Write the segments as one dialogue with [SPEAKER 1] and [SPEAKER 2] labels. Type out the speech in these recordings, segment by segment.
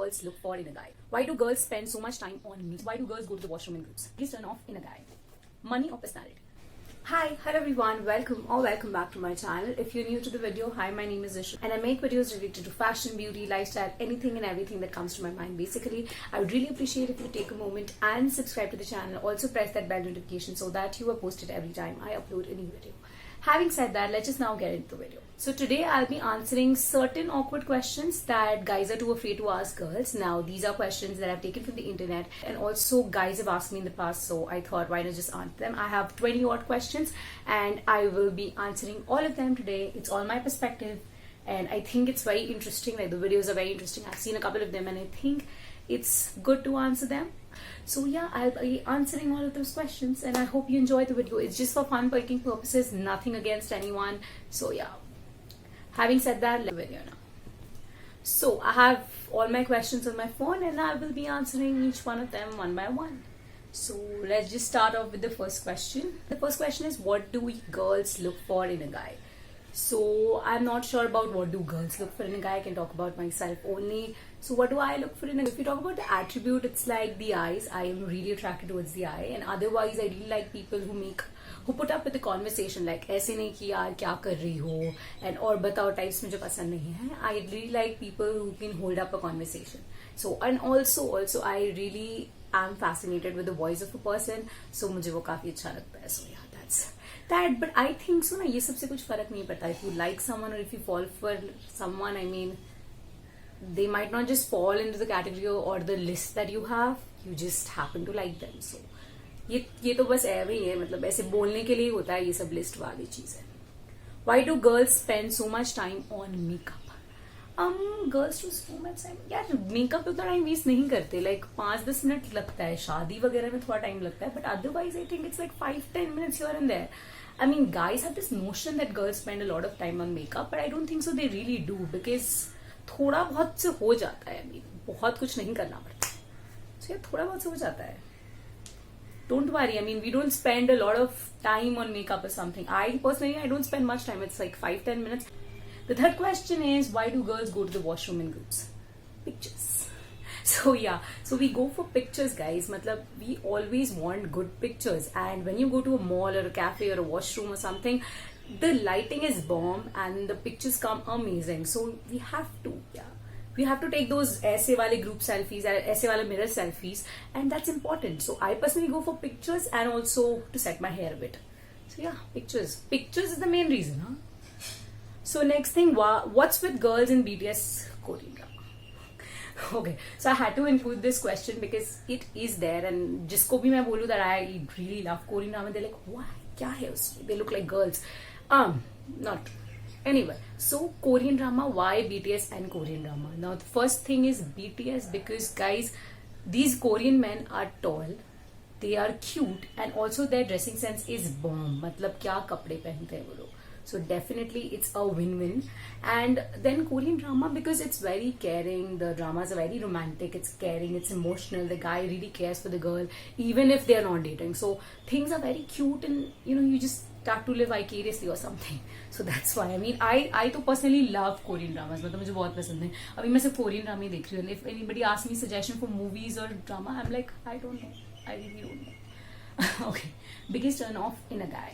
[SPEAKER 1] girls look for in a guy? Why do girls spend so much time on me? Why do girls go to the washroom in groups? Please turn off in a guy. Money or personality? Hi, hello everyone, welcome back to my channel. If you're new to the video, hi, my name is Isha and I make videos related to fashion, beauty, lifestyle, anything and everything that comes to my mind basically. I would really appreciate if you take a moment and subscribe to the channel. Also press that bell notification so that you are posted every time I upload a new video. Having said that, let's just now get into the video. So today I'll be answering certain awkward questions that guys are too afraid to ask girls. Now these are questions that I've taken from the internet and also guys have asked me in the past, so I thought why not just answer them. I have 20 odd questions and I will be answering all of them today. It's all my perspective and I think it's very interesting. Like the videos are very interesting. I've seen a couple of them and I think it's good to answer them. So yeah, I'll be answering all of those questions and I hope you enjoy the video. It's just for fun picking purposes, nothing against anyone. So yeah, having said that, let's video now. So I have all my questions on my phone and I will be answering each one of them one by one. So let's just start off with the first question. The first question is, what do we girls look for in a guy? So I'm not sure about what do girls look for in a guy. I can talk about myself only. So what do I look for in a guy? If you talk about the attribute, it's like the eyes. I am really attracted towards the eye, and otherwise I really like people who put up with the conversation, like ऐसे नहीं कि यार क्या कर रही हो and और बताओ types मुझे पसंद नहीं है. I really like people who can hold up a conversation. So and also I really am fascinated with the voice of a person. So मुझे वो काफी अच्छा लगता है. So yeah, that's that. But I think so ना, ये सबसे कुछ फर्क नहीं पड़ता. If you like someone or if you fall for someone, I mean, they might not just fall into the category or the list that you have. You just happen to like them. So ये तो बस ऐसे ही है, मतलब ऐसे बोलने के लिए होता है ये सब लिस्ट वाली चीजें. Why do girls spend so much time on makeup? Girls too so much time, यार मेकअप पे तो टाइम वेस्ट नहीं करते. लाइक 5-10 मिनट लगता है, शादी वगैरह में थोड़ा टाइम लगता है, but otherwise I think it's like 5-10 minutes here and there. I mean, guys have this notion that girls spend a lot of time on makeup, but I don't think so they really do, because थोड़ा बहुत से हो जाता है. I mean, बहुत कुछ नहीं करना पड़ता. So yeah, थोड़ा बहुत से हो जाता है. Don't worry, I mean, we don't spend a lot of time on makeup or something. I personally don't spend much time. It's like 5-10 minutes. The third question is, why do girls go to the washroom in groups? Pictures. So yeah, so we go for pictures, guys. Matlab, we always want good pictures, and when you go to a mall or a cafe or a washroom or something, the lighting is bomb and the pictures come amazing. So we have to take those ऐसे वाले group selfies, ऐसे वाले mirror selfies, and that's important. So I personally go for pictures and also to set my hair a bit. So yeah, pictures is the main reason, huh? So next thing, what's with girls in BTS Korean drama? Okay, so I had to include this question because it is there, and जिसको भी मैं बोलूँ that I really love Korean drama, they're like, why? क्या है उसमें? They look like girls. Not true. Anyway, so Korean drama, why BTS and Korean drama? Now the first thing is BTS, because guys, these Korean men are tall, they are cute, and also their dressing sense is bomb. मतलब क्या कपड़े पहनते हैं वो लोग. So definitely it's a win-win. And then Korean drama, because it's very caring, the dramas are very romantic, it's caring, it's emotional, the guy really cares for the girl even if they're not dating. So things are very cute and you just start to live vicariously or something. So that's why, I mean, I तो personally love Korean dramas. मतलब मुझे बहुत पसंद है. अभी मैं सिर्फ Korean drama ही देख रही हूँ. If anybody asks me suggestion for movies or drama, I'm like, I don't know. I really don't know. Okay, biggest turn off in a guy.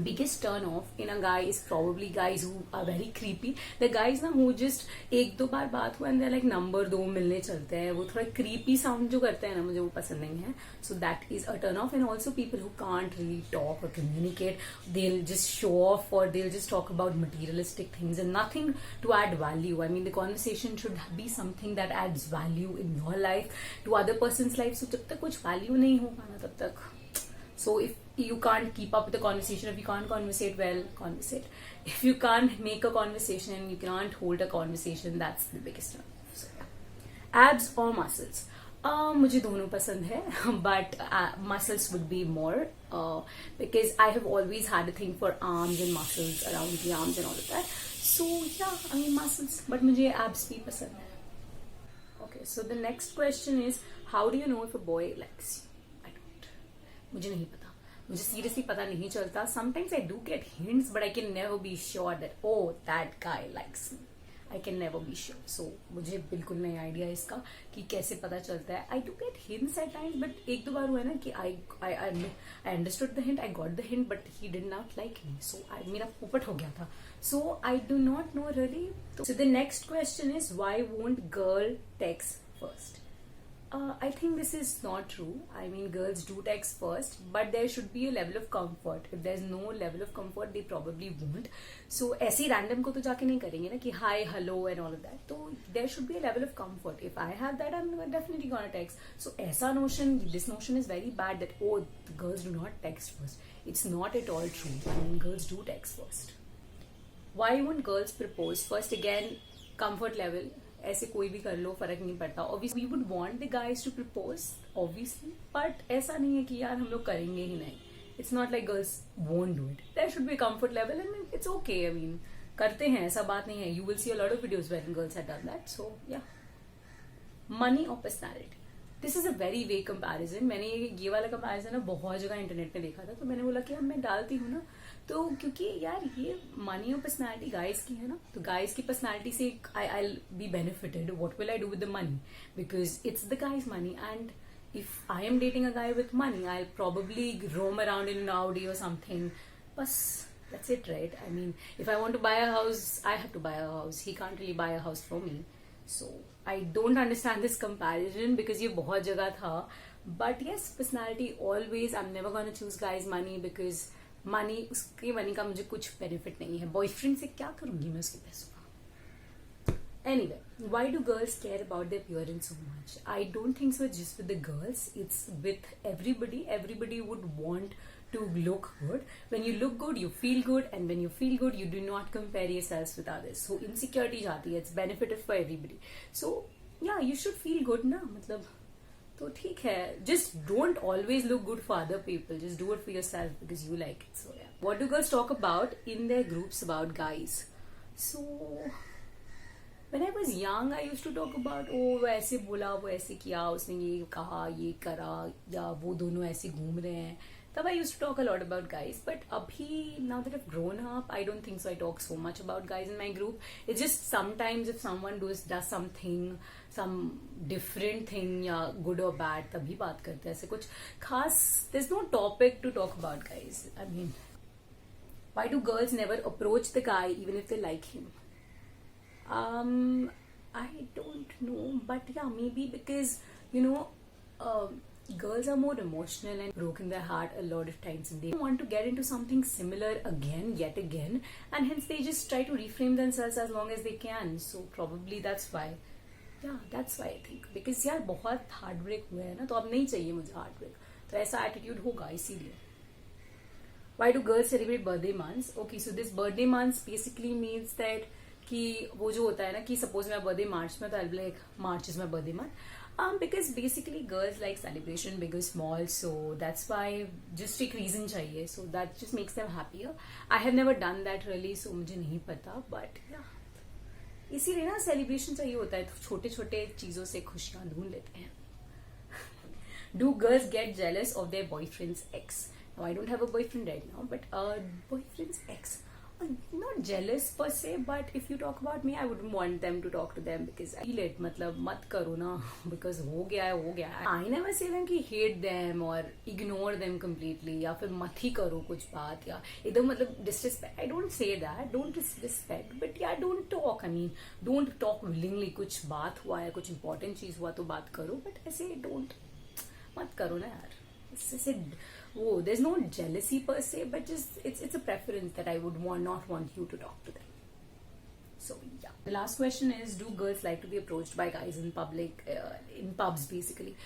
[SPEAKER 1] Biggest turn off in a guy is probably guys who are very creepy. The guys ना who just एक दो बार बात हुआ and they're like number 2 मिलने चलते हैं, वो थोड़ा creepy sound जो करते हैं ना, मुझे वो पसंद नहीं है. So that is a turn off. And also people who can't really talk or communicate, they'll just show off or they'll just talk about materialistic things and nothing to add value. I mean, the conversation should be something that adds value in your life to other person's life. So जब तक कुछ value नहीं होगा ना तब तक. So if you can't keep up with the conversation, if you can't conversate well, conversate. If you can't make a conversation and you can't hold a conversation, that's the biggest one. So yeah. Abs or muscles? मुझे दोनों पसंद है, but muscles would be more because I have always had a thing for arms and muscles around the arms and all of that. So yeah, I mean muscles, but मुझे abs भी पसंद है. Okay, so the next question is, how do you know if a boy likes you? मुझे नहीं पता, मुझे seriously पता नहीं चलता. Sometimes I do get hints, but I can never be sure that, oh, that guy likes me. I can never be sure. So मुझे बिल्कुल नहीं आइडिया इसका कि कैसे पता चलता है. I do get hints at times, but एक दो बार हुआ है ना कि I understood the hint, I got the hint, but he did not like me. So मेरा पोपट हो गया था. So I do not know really. So the next question is, why won't girl text first? I think this is not true. I mean, girls do text first, but there should be a level of comfort. If there's no level of comfort, they probably won't. So ऐसे ही random को तो जाके नहीं करेंगे ना कि hi, hello and all of that. So there should be a level of comfort. If I have that, I'm definitely gonna text. So ऐसा notion, this notion is very bad that oh, the girls do not text first. It's not at all true. I mean, girls do text first. Why won't girls propose first? Again, comfort level. ऐसे कोई भी कर लो, फर्क नहीं पड़ता. Obviously, we would want the guys to propose, obviously, but ऐसा नहीं है कि यार हम लोग करेंगे ही नहीं. It's not like girls won't do it. There should be a comfort level, and it's okay. I mean, करते हैं, ऐसा बात नहीं है. You will see a lot of videos where girls have done that. So yeah. Money or personality? This is a very vague comparison. मैंने ये वाला comparison ना बहुत जगह इंटरनेट पे देखा था, तो मैंने बोला कि अब मैं डालती हूँ ना, तो क्योंकि यार ये मनी और पर्सनालिटी गाइस की है ना, तो गाइस की पर्सनालिटी से I be benefited. What will I do with the money, because it's the guys money. And if I am dating a guy with money, I'll probably roam around in an Audi or something. Bas, that's it, right? I mean, if I want to buy a house, I have to buy a house. He can't really buy a house for me. So I don't understand this comparison because ये बहुत जगह था. But yes, personality always. I'm never gonna choose guys money because money, उसके money का मुझे कुछ benefit नहीं है. Boyfriend से क्या करूँगी मैं उसके पैसों का? Anyway, why do girls care about their appearance so much? I don't think so. It's just with the girls. It's with everybody. Everybody would want to look good. When you look good, you feel good, and when you feel good, you do not compare yourselves with others. So insecurity जाती है. It's benefited for everybody. So yeah, you should feel good ना. मतलब तो ठीक है. Just don't always look good for other people. Just do it for yourself because you like it. So yeah. What do girls talk about in their groups about guys? So when I was young, I used to talk about oh वो ऐसे बोला, वो ऐसे किया, उसने ये कहा, ये करा, या वो दोनों ऐसे घूम रहे हैं. तब I used to talk a lot about guys. But abhi, now that I've grown up, I don't think so. I talk so much about guys in my group. It's just sometimes if someone does something, some different thing, या good or bad, तभी बात करते हैं. ऐसे कुछ खास, there's no topic to talk about guys. I mean, why do girls never approach the guy even if they like him? I don't know, but yeah, maybe because girls are more emotional and broken their heart a lot of times, and they want to get into something similar yet again, and hence they just try to reframe themselves as long as they can. So probably that's why. Yeah, that's why I think, because यार बहुत heartbreak हुआ है ना, तो अब नहीं चाहिए मुझे heartbreak. तो ऐसा attitude होगा इसीलिए. Why do girls celebrate birthday months? Okay, so this birthday months basically means that कि वो जो होता है ना कि सपोज मेरा बर्थडे मार्च में, तो I like March is my birthday month, because basically girls like celebration big और small, so that's why just एक रीजन चाहिए, so that just makes them happier. I have never done that really, so मुझे नहीं पता, but इसीलिए ना celebration चाहिए होता है, तो छोटे छोटे चीजों से खुशियां ढूंढ लेते हैं. Do girls get jealous of their boyfriends ex? I don't have a boyfriend right now, but boyfriends ex, not jealous per se, but if you talk about me, I wouldn't want them to talk to them because I feel it. मतलब मत करो ना, because हो गया है. I never say them कि hate them or ignore them completely, या फिर मत ही करो कुछ बात, या एकदम मतलब disrespect. I don't say that. Don't disrespect, but yeah, don't talk. I mean, don't talk willingly. कुछ बात हुआ है, कुछ important चीज हुआ तो बात करो, but ऐसे don't मत करो ना यार. इससे oh, there's no jealousy per se, but just it's a preference that I would not want you to talk to them. So yeah. The last question is, do girls like to be approached by guys in public, in pubs basically?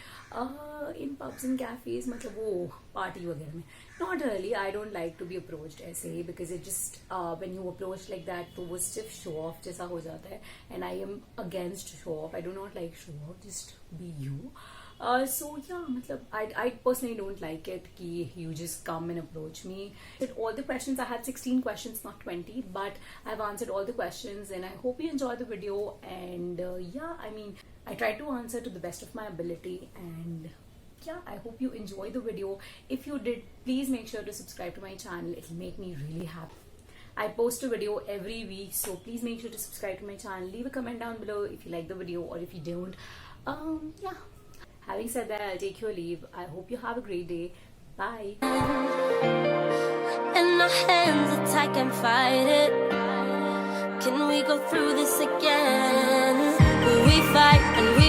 [SPEAKER 1] In pubs and cafes, मतलब वो party वगैरह में. Not really. I don't like to be approached ऐसे, because it just when you approach like that, तो वो सिर्फ show off जैसा हो जाता है, and I am against show off. I do not like show off. Just be you. So yeah, मतलब I personally don't like it कि you just come and approach me. With all the questions, I had 16 questions, not 20, but I've answered all the questions, and I hope you enjoyed the video. And yeah, I mean, I tried to answer to the best of my ability, and yeah, I hope you enjoyed the video. If you did, please make sure to subscribe to my channel. It'll make me really happy. I post a video every week, so please make sure to subscribe to my channel. Leave a comment down below if you like the video or if you don't. Yeah. Having said that, I'll take your leave. I hope you have a great day. Bye.
[SPEAKER 2] And our hands are tight, can fight it. Can we go through this again? Will we fight and